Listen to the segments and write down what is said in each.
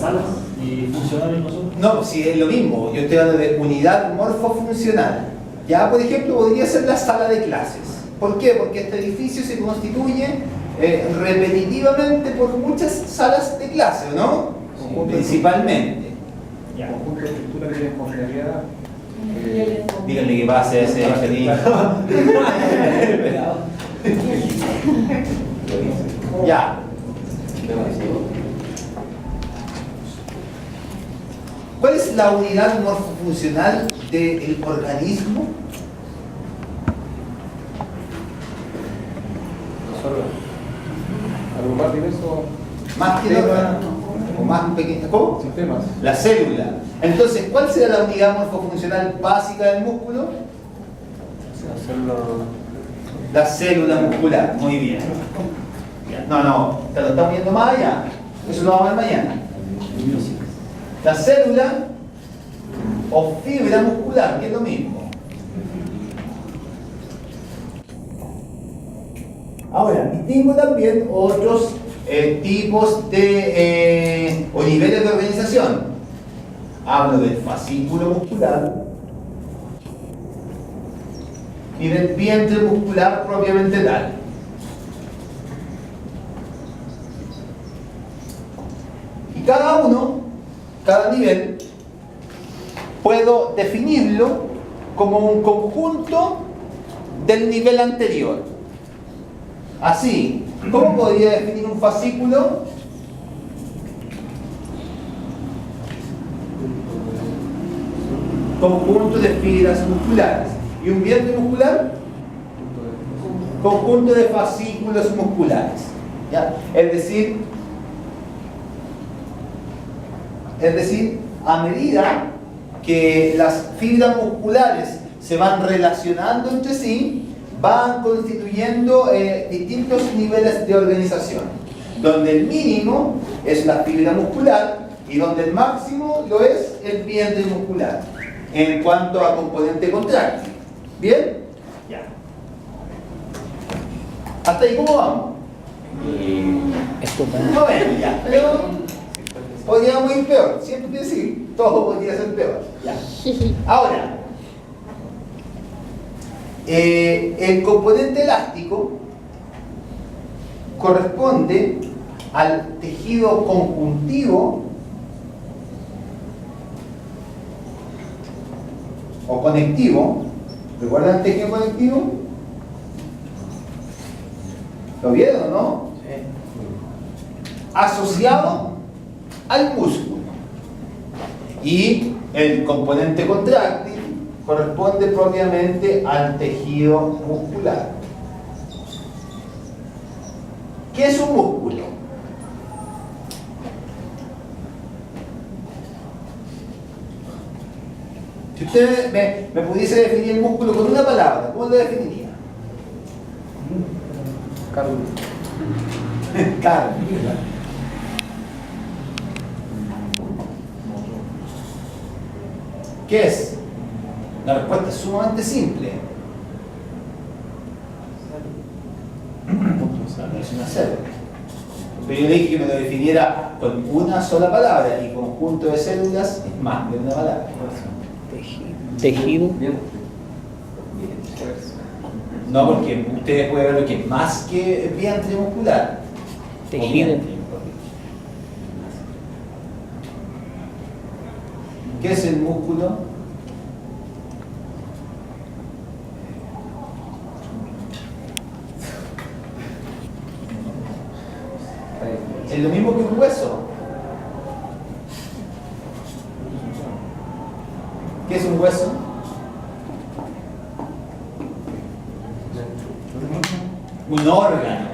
salas y funcionales nosotros. No, si es lo mismo, yo estoy hablando de unidad morfofuncional. Ya, por ejemplo, podría ser la sala de clases. ¿Por qué? Porque este edificio se constituye repetitivamente por muchas salas de clase, ¿no? Sí. Principalmente. Ya. Conjunto de estructuras que tienen confiabilidad. Díganle que pase ese feliz. Ya. ¿Cuál es la unidad morfofuncional del organismo? Los órganos. Algo más diverso. Más que el órgano, o más pequeño. ¿Cómo? Sistemas. La célula. Entonces, ¿cuál será la unidad morfofuncional básica del músculo? La célula muscular. Muy bien. No, te lo estamos viendo más allá. Eso lo vamos a ver mañana. La célula o fibra muscular, que es lo mismo. Ahora, distingo también otros tipos de o niveles de organización. Hablo del fascículo muscular y del vientre muscular propiamente tal. Y cada nivel, puedo definirlo como un conjunto del nivel anterior. Así, ¿cómo podría definir un fascículo? Conjunto de fibras musculares. ¿Y un vientre muscular? Conjunto de fascículos musculares. ¿Ya? Es decir, a medida que las fibras musculares se van relacionando entre sí, van constituyendo distintos niveles de organización, donde el mínimo es la fibra muscular y donde el máximo lo es el vientre muscular, en cuanto a componente contráctil. ¿Bien? Ya. ¿Hasta ahí cómo vamos? No, bueno, ya, pero podríamos ir peor, siempre decir, todo podría ser peor. Ya. Ahora, el componente elástico corresponde al tejido conjuntivo o conectivo. ¿Recuerdan el tejido conectivo? ¿Lo vieron, no? Sí. Asociado al músculo. Y el componente contráctil corresponde propiamente al tejido muscular. ¿Qué es un músculo? Si usted me pudiese definir el músculo con una palabra, ¿cómo lo definiría? Carlos. Carne. ¿Qué es? La respuesta es sumamente simple. Es una célula. Pero yo le dije que me lo definiera con una sola palabra, y conjunto de células es más de una palabra. Tejido. No, porque ustedes pueden ver lo que es más que vientre muscular. Tejido. ¿Qué es el músculo? Es lo mismo que un hueso. ¿Qué es un hueso? Un órgano.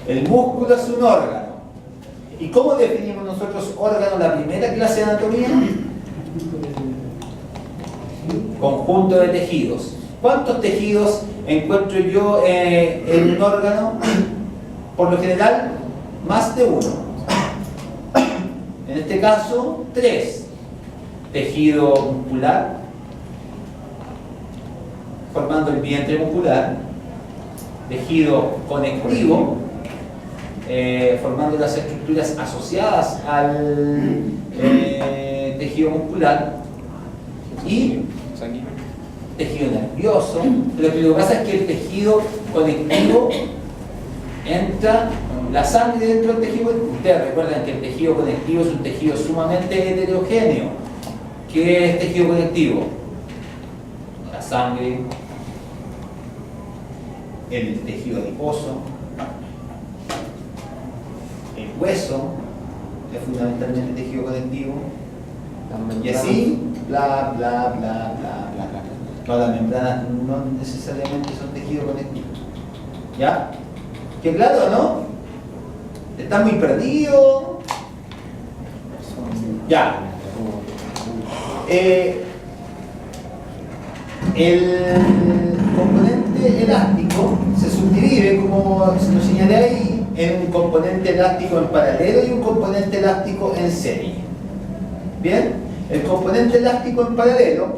El músculo es un órgano. ¿Y cómo definimos nosotros órgano la primera clase de anatomía? Conjunto de tejidos. ¿Cuántos tejidos encuentro yo en un órgano? Por lo general, más de uno. En este caso, 3. Tejido muscular, formando el vientre muscular. Tejido conectivo, formando las estructuras asociadas al tejido muscular y tejido nervioso. Pero lo que pasa es que el tejido conectivo entra, la sangre dentro del tejido. Ustedes recuerdan que el tejido conectivo es un tejido sumamente heterogéneo. ¿Qué es tejido conectivo? La sangre, el tejido adiposo, el hueso, es fundamentalmente tejido conectivo, y así, bla, bla, bla, bla, bla, bla. Todas las membranas no necesariamente son tejido conectivo. ¿Ya? ¿Qué claro, no? ¿Está muy perdido? Ya. El componente elástico se subdivide, como se lo señalé ahí, en un componente elástico en paralelo y un componente elástico en serie. Bien, el componente elástico en paralelo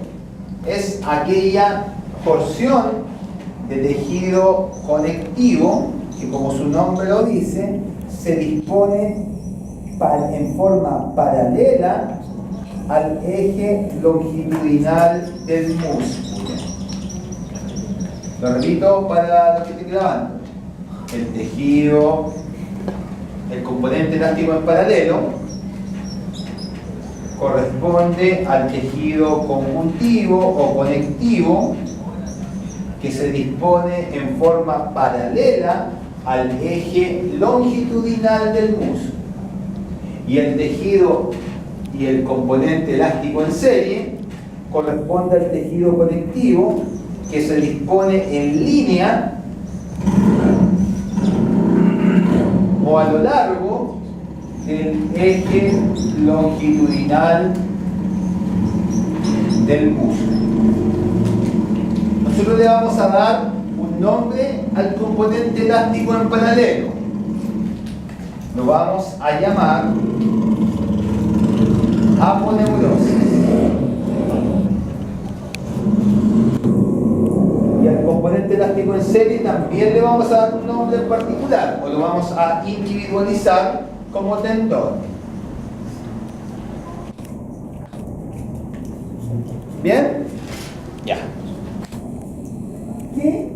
es aquella porción de tejido conectivo que, como su nombre lo dice, se dispone en forma paralela al eje longitudinal del músculo. Lo repito para los que estoy grabando. El tejido, el componente elástico en paralelo, corresponde al tejido conjuntivo o conectivo que se dispone en forma paralela al eje longitudinal del músculo. Y el tejido y el componente elástico en serie corresponde al tejido conectivo que se dispone en línea o a lo largo del eje longitudinal del músculo. Nosotros le vamos a dar un nombre al componente elástico en paralelo. Lo vamos a llamar aponeurosis. Y al componente elástico en serie también le vamos a dar un nombre en particular, o lo vamos a individualizar como tendón. ¿Bien? Ya. ¿Qué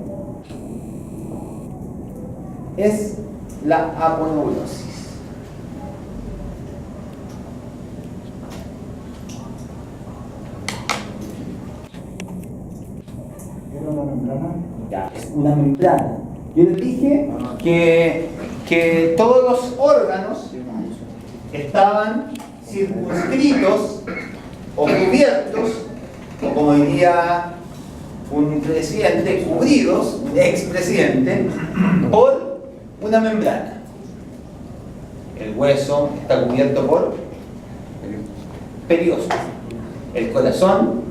es la aponeurosis? ¿Era una membrana? Ya, es una membrana. Yo les dije que todos los órganos estaban circunscritos o cubiertos, o como diría un presidente, cubridos, un expresidente, por una membrana. El hueso está cubierto por periósteo. El corazón,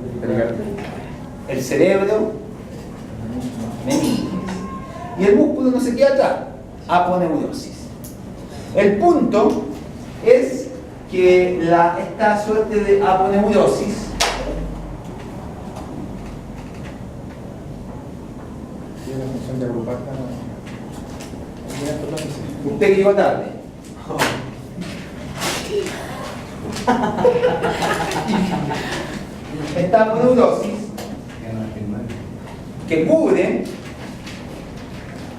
el cerebro, meninges. Y el músculo no se queda atrás, aponeurosis. El punto es que esta suerte de aponeurosis Tiene la función de agrupar usted que llegó tarde. Esta aponeurosis que cubre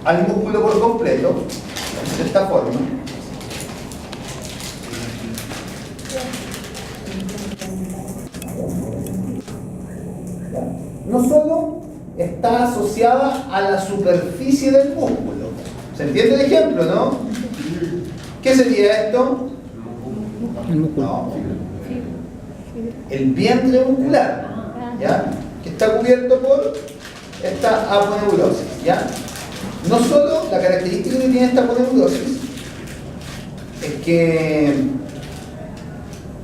al músculo por completo, de esta forma. No solo está asociada a la superficie del músculo. ¿Se entiende el ejemplo, no? ¿Qué sería esto? El músculo. No. El vientre muscular, ¿ya? Que está cubierto por esta aponeurosis, ¿ya? No solo la característica que tiene esta aponeurosis es que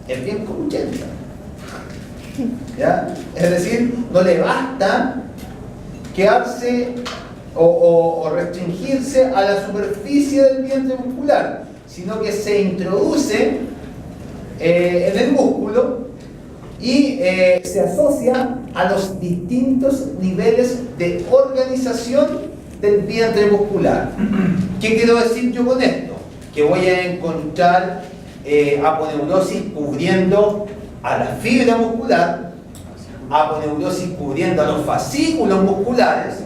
es bien comuchenta, ¿ya? Es decir, no le basta quedarse o restringirse a la superficie del vientre muscular, sino que se introduce en el músculo y se asocia a los distintos niveles de organización del vientre muscular. ¿Qué quiero decir yo con esto? que voy a encontrar aponeurosis cubriendo a la fibra muscular, aponeurosis cubriendo a los fascículos musculares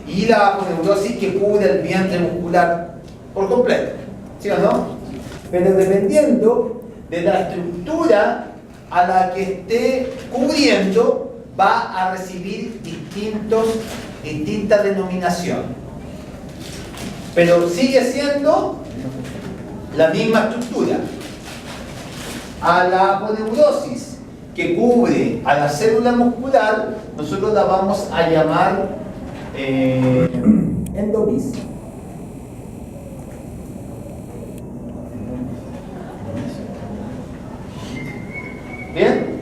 y la aponeurosis que cubre el vientre muscular por completo, ¿sí o no? Pero dependiendo de la estructura a la que esté cubriendo, va a recibir distinta denominación. Pero sigue siendo la misma estructura. A la aponeurosis que cubre a la célula muscular, nosotros la vamos a llamar endomisio. ¿Bien?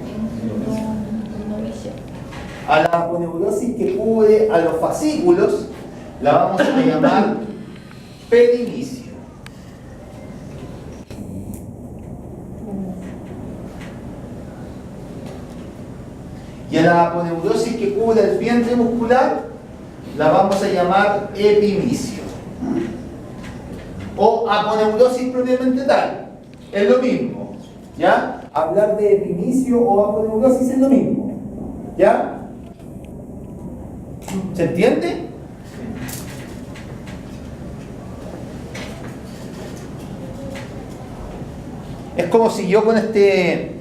A la aponeurosis que cubre a los fascículos, la vamos a llamar perinicio. Y a la aponeurosis que cubre el vientre muscular, la vamos a llamar epimicio. O aponeurosis propiamente tal. Es lo mismo. ¿Ya? Hablar de epimicio o aponeurosis es lo mismo. ¿Ya? ¿Se entiende? Es como si yo con este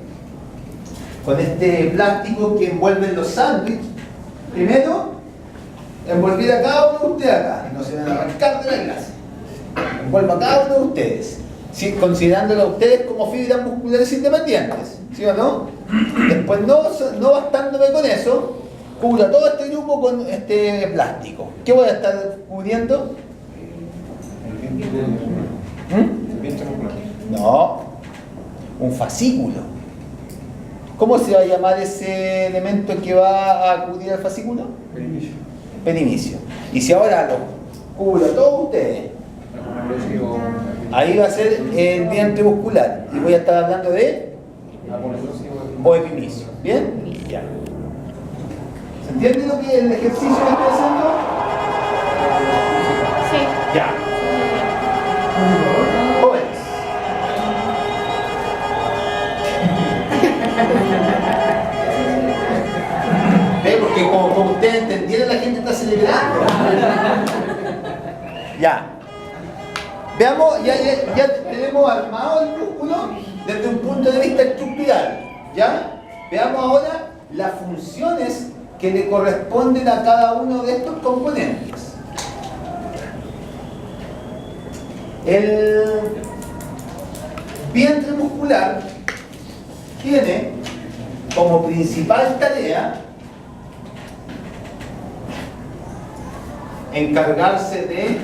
plástico que envuelve los sándwiches, primero envolviera a cada uno de ustedes acá, y no se van a arrancar de la clase. Envuelvo a cada uno de ustedes, ¿sí? Considerándolo a ustedes como fibras musculares independientes, ¿sí o no? Después, no bastándome con eso, cubro a todo este grupo con este plástico. ¿Qué voy a estar cubriendo? El vientre muscular. No, un fascículo. ¿Cómo se va a llamar ese elemento que va a cubrir el fascículo? Perinicio. Perinicio. Y si ahora lo cubro a todos ustedes, Aponeurosis o... ahí va a ser el vientre muscular. Y voy a estar hablando de Aponeurosis o epimicio. ¿Bien? Ya. ¿Se entiende lo que el ejercicio que estoy haciendo? Sí. Ya. Jóvenes. ¿Ve? Porque como ustedes entendieron, la gente está celebrando. Ya. Veamos, ya tenemos armado el músculo desde un punto de vista estructural. ¿Ya? Veamos ahora las funciones que le corresponden a cada uno de estos componentes. El vientre muscular tiene como principal tarea encargarse de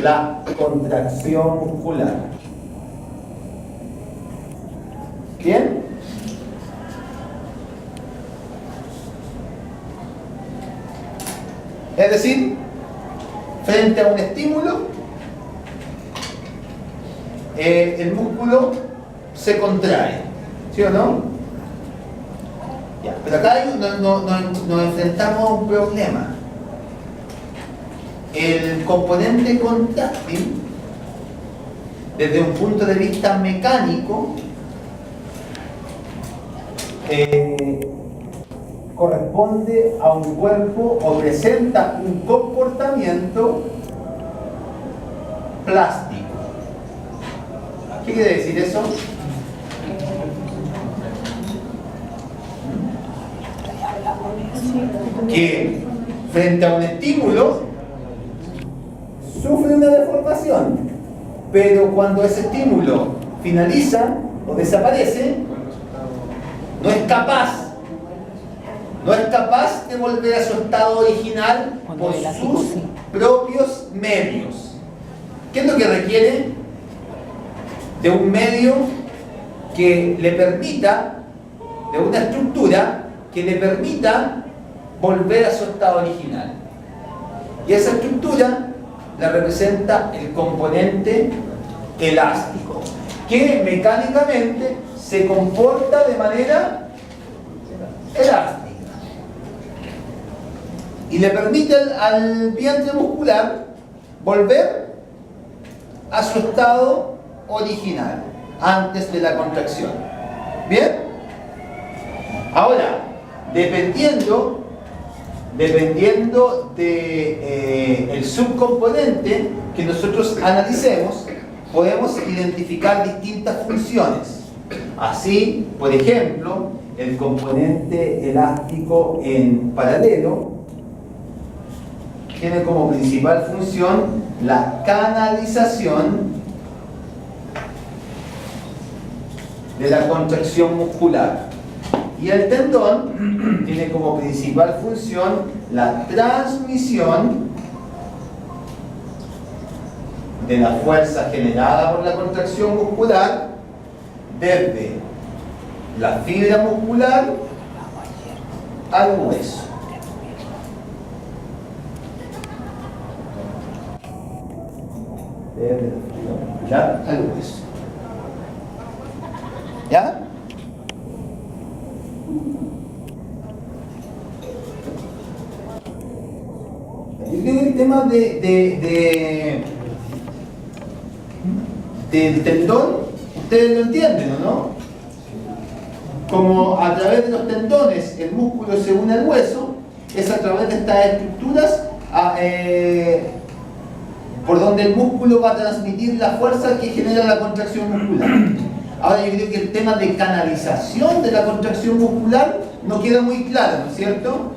la contracción muscular. ¿Bien? Es decir, frente a un estímulo, el músculo se contrae, ¿sí o no? Ya, pero acá nos enfrentamos a un problema. El componente contráctil, desde un punto de vista mecánico, corresponde a un cuerpo o presenta un comportamiento plástico. ¿Qué quiere decir eso? Que frente a un estímulo sufre una deformación, pero cuando ese estímulo finaliza o desaparece, no es capaz de volver a su estado original por sus propios medios. ¿Qué es lo que requiere? De un medio que le permita, de una estructura que le permita volver a su estado original. Y esa estructura la representa el componente elástico, que mecánicamente se comporta de manera elástica y le permite al vientre muscular volver a su estado original, antes de la contracción. ¿Bien? Ahora, dependiendo de el subcomponente que nosotros analicemos, podemos identificar distintas funciones. Así, por ejemplo, el componente elástico en paralelo tiene como principal función la canalización de la contracción muscular. Y el tendón tiene como principal función la transmisión de la fuerza generada por la contracción muscular desde la fibra muscular al hueso. Desde la fibra muscular al hueso. ¿Ya? Yo creo que el tema del tendón, ustedes lo entienden, ¿o no? Como a través de los tendones el músculo se une al hueso, es a través de estas estructuras por donde el músculo va a transmitir la fuerza que genera la contracción muscular. Ahora yo creo que el tema de canalización de la contracción muscular no queda muy claro, ¿no es cierto?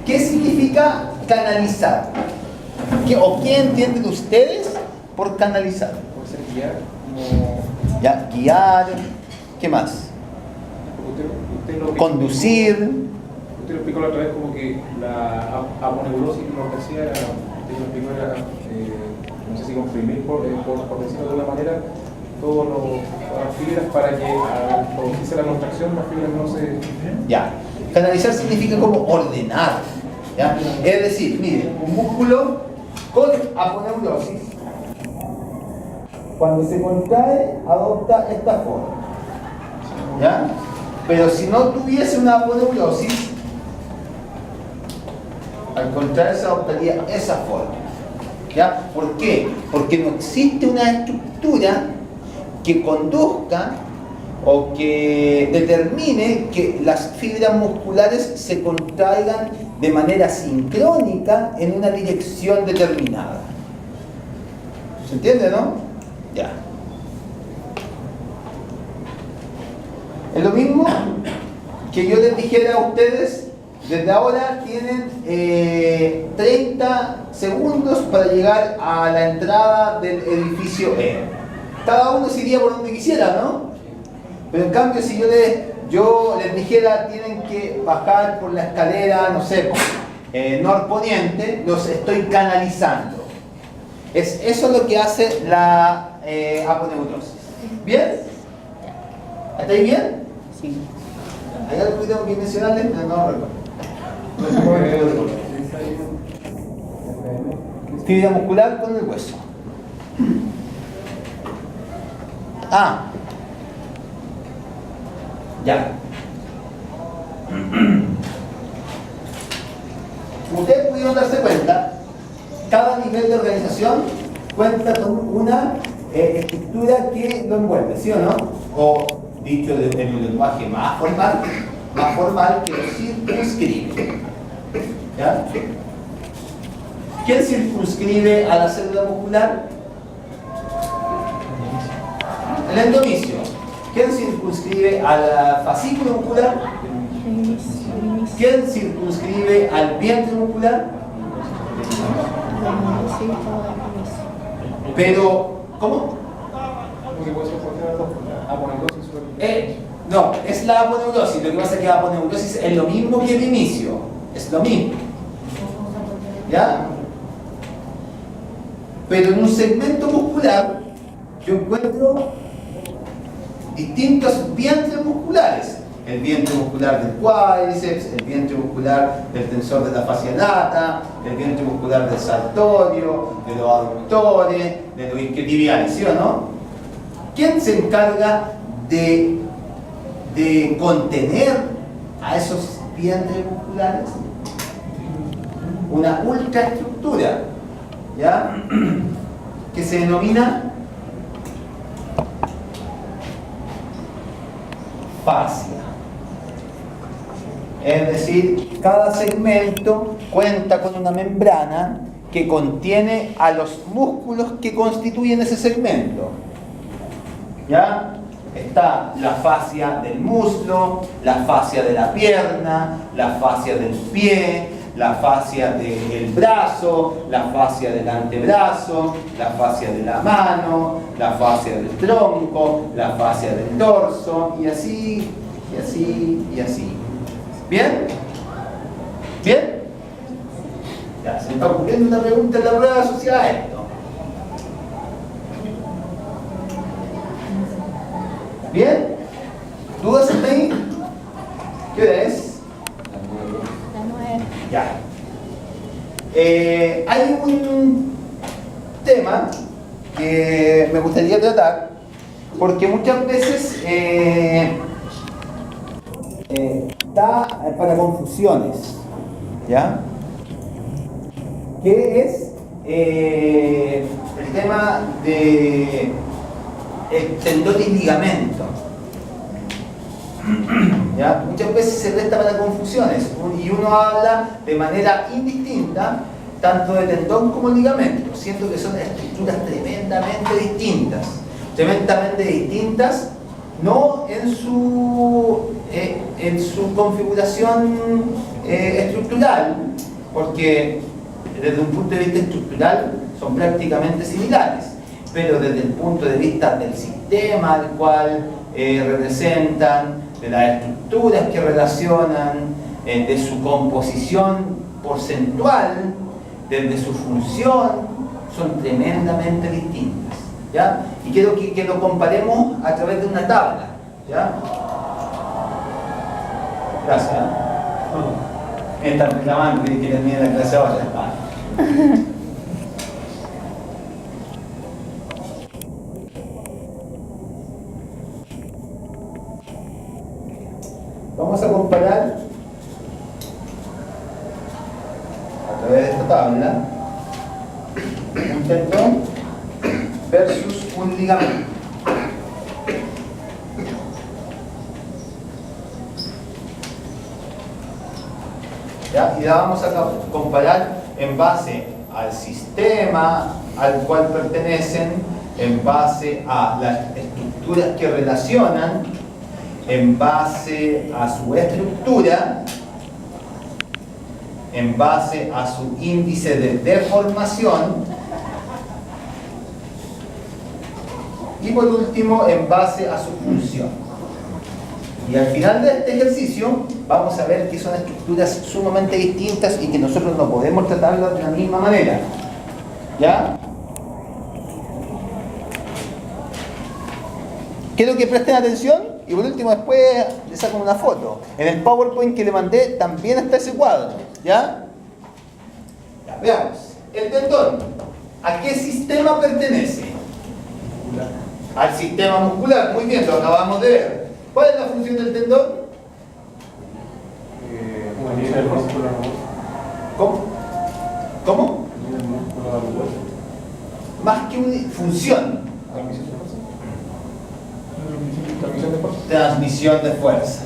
¿Qué significa canalizar? ¿Qué entienden ustedes por canalizar? Puede ser guiar, como Ya, guiar, ¿qué más? usted lo Conducir. Usted lo explicó la otra vez como que la aponeurosis, lo que hacía era, usted lo explicó era, no sé si comprimir, por decirlo de una manera, todas las fibras para que al producirse la contracción las fibras no se... Ya, canalizar significa como ordenar, ¿ya? Es decir, mire, un músculo con aponeurosis, cuando se contrae, adopta esta forma, ¿ya? Pero si no tuviese una aponeurosis, al contraerse adoptaría esa forma, ¿ya? ¿Por qué? Porque no existe una estructura que conduzca o que determine que las fibras musculares se contraigan de manera sincrónica en una dirección determinada. ¿Se entiende, no? Ya. Es lo mismo que yo les dijera a ustedes, desde ahora tienen 30 segundos para llegar a la entrada del edificio E. Cada uno se iría por donde quisiera, ¿no? Pero en cambio, si yo les dijera tienen que bajar por la escalera, no sé, norponiente, los estoy canalizando. Eso es lo que hace la aponeurosis. ¿Bien? ¿Estáis bien? Sí. ¿Hay algo que tengo que mencionarles? No recuerdo. Fibra muscular con el hueso. Ah. Ya. Ustedes pudieron darse cuenta, cada nivel de organización cuenta con una estructura que lo envuelve, ¿sí o no? O dicho en un lenguaje más formal que lo circunscribe. ¿Ya? ¿Quién circunscribe a la célula muscular? El endomisio. ¿Quién circunscribe al fascículo muscular? ¿Quién circunscribe al vientre muscular? Pero, ¿cómo? Porque puede ser cualquiera de las dos, la aponeurosis superficial. No, es la aponeurosis. Lo que pasa es que la aponeurosis es lo mismo que el inicio. Es lo mismo. ¿Ya? Pero en un segmento muscular yo encuentro distintos vientres musculares. El vientre muscular del cuádriceps, el vientre muscular del tensor de la fascia lata, el vientre muscular del sartorio, de los aductores, de los isquiotibiales, ¿sí o no? ¿Quién se encarga de contener a esos vientres musculares? Una ultraestructura, ¿ya? que se denomina fascia. Es decir, cada segmento cuenta con una membrana que contiene a los músculos que constituyen ese segmento. ¿Ya? Está la fascia del muslo, la fascia de la pierna, la fascia del pie, la fascia del brazo, la fascia del antebrazo, la fascia de la mano, la fascia del tronco, la fascia del torso, y así, y así, y así. ¿Bien? ¿Bien? Ya, se me está ocurriendo una pregunta en la prueba asociada a esto. ¿Bien? ¿Dudas hasta ahí? ¿Qué hora es? Ya. Hay un tema que me gustaría tratar, porque muchas veces da para confusiones. ¿Ya? ¿Qué es el tema de el tendón y ligamento? ¿Ya? Muchas veces se presta para confusiones y uno habla de manera indistinta tanto de tendón como ligamento, siendo que son estructuras tremendamente distintas, no en su configuración estructural, porque desde un punto de vista estructural son prácticamente similares, pero desde el punto de vista del sistema al cual representan, de las estructuras que relacionan, de su composición porcentual, desde su función, son tremendamente distintas. ¿Ya? Y quiero que lo comparemos a través de una tabla. ¿Ya? Gracias. Me están reclamando que termine la clase ahora. Vamos a comparar a través de esta tabla un tendón versus un ligamento. ¿Ya? Y la vamos a comparar en base al sistema al cual pertenecen, en base a las estructuras que relacionan, en base a su estructura, en base a su índice de deformación y por último en base a su función. Y al final de este ejercicio vamos a ver que son estructuras sumamente distintas y que nosotros no podemos tratarlas de la misma manera. ¿Ya? Quiero que presten atención y por último después les saco una foto. En el PowerPoint que le mandé también está ese cuadro. ¿Ya? Ya, veamos. El tendón, ¿a qué sistema pertenece? Al sistema muscular. Muy bien, lo acabamos de ver. ¿Cuál es la función del tendón? Unir el músculo al hueso. ¿Cómo? ¿Cómo? Unir el músculo al hueso. Más que una función. Transmisión de fuerza. Transmisión de fuerza. Transmisión de fuerzas.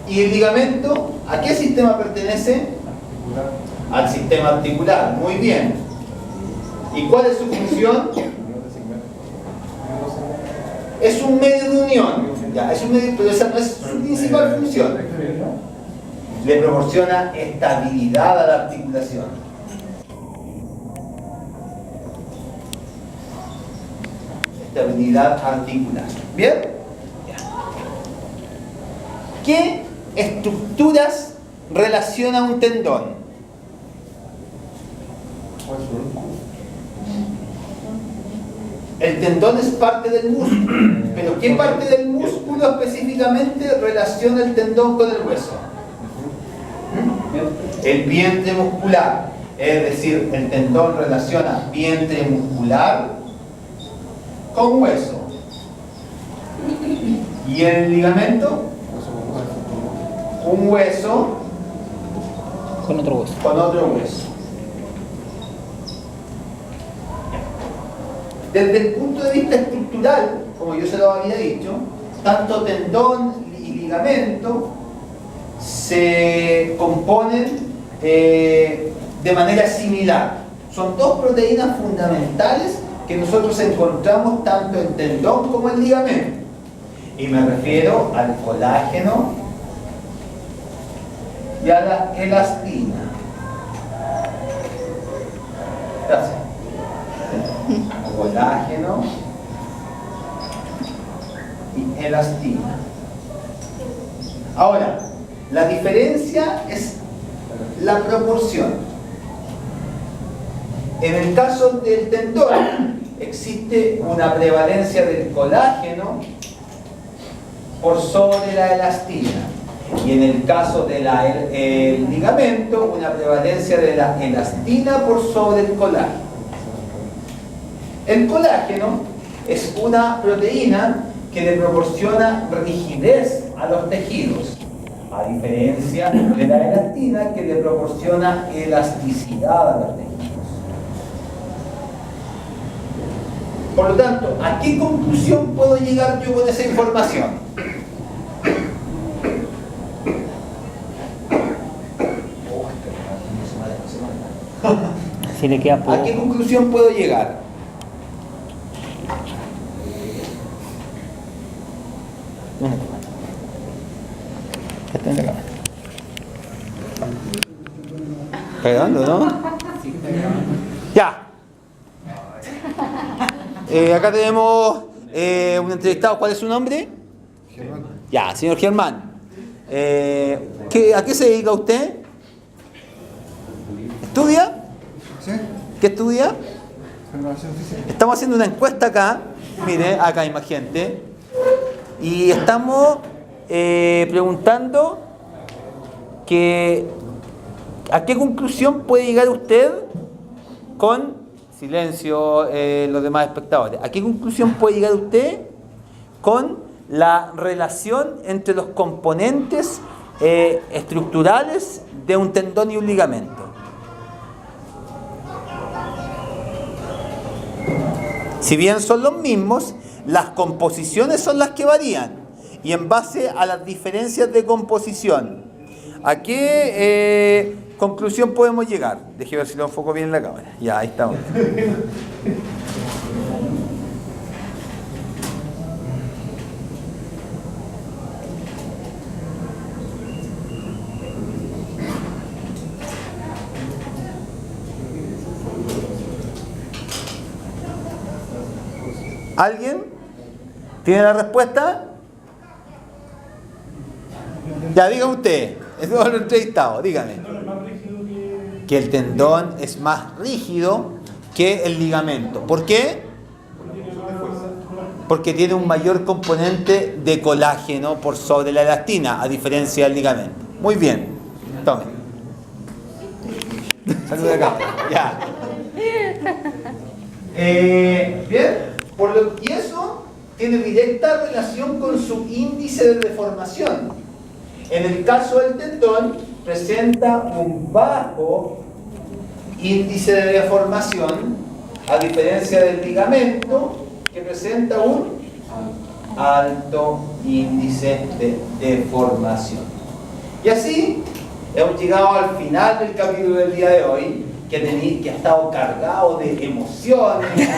¿Y el ligamento? ¿A qué sistema pertenece? Articular. Al sistema articular. Muy bien. ¿Y cuál es su función? Unión de segmentos. Es un medio de unión. Ya, es un medio, pero esa no es su principal función. Le proporciona estabilidad a la articulación. Estabilidad articular. ¿Bien? Ya. ¿Qué estructuras relaciona un tendón? El tendón es parte del músculo, pero ¿qué parte del músculo específicamente relaciona el tendón con el hueso? El vientre muscular, es decir, el tendón relaciona vientre muscular con hueso. ¿Y el ligamento? un hueso Con otro hueso. con otro hueso. Desde el punto de vista estructural, como yo se lo había dicho, tanto tendón y ligamento se componen de manera similar. Son dos proteínas fundamentales que nosotros encontramos tanto en tendón como en ligamento. Y me refiero al colágeno y a la elastina. Gracias. Colágeno y elastina. Ahora, la diferencia es la proporción. En el caso del tendón existe una prevalencia del colágeno por sobre la elastina, y en el caso del ligamento una prevalencia de la elastina por sobre el colágeno. El colágeno es una proteína que le proporciona rigidez a los tejidos, a diferencia de la elastina que le proporciona elasticidad a los tejidos. Por lo tanto, ¿a qué conclusión puedo llegar yo con esa información? Si le queda poco. ¿A qué conclusión puedo llegar? ¿Dónde está? Está en la cámara. ¿Está grabando, no? Ya. Acá tenemos un entrevistado. ¿Cuál es su nombre? Germán. Ya, señor Germán. ¿A qué se dedica usted? ¿Estudia? ¿Sí? ¿Qué estudia? Renovación física. Estamos haciendo una encuesta acá. Mire, acá hay más gente. Y estamos preguntando ¿a qué conclusión puede llegar usted con... Silencio, los demás espectadores. ¿A qué conclusión puede llegar usted con la relación entre los componentes estructurales de un tendón y un ligamento? Si bien son los mismos, las composiciones son las que varían. Y en base a las diferencias de composición, ¿a qué conclusión podemos llegar? Déjeme ver si lo enfoco bien en la cámara. Ya, ahí estamos. ¿Alguien tiene la respuesta? Ya, diga usted. Es todo lo entrevistado, dígame. Que el tendón es más rígido que el ligamento. ¿Por qué? Porque tiene un mayor componente de colágeno por sobre la elastina, a diferencia del ligamento. Muy bien. Tome. Saluda acá. Ya. Bien. Y eso tiene directa relación con su índice de deformación. En el caso del tendón, presenta un bajo índice de deformación, a diferencia del ligamento, que presenta un alto índice de deformación. Y así hemos llegado al final del capítulo del día de hoy, que ha estado cargado de emociones,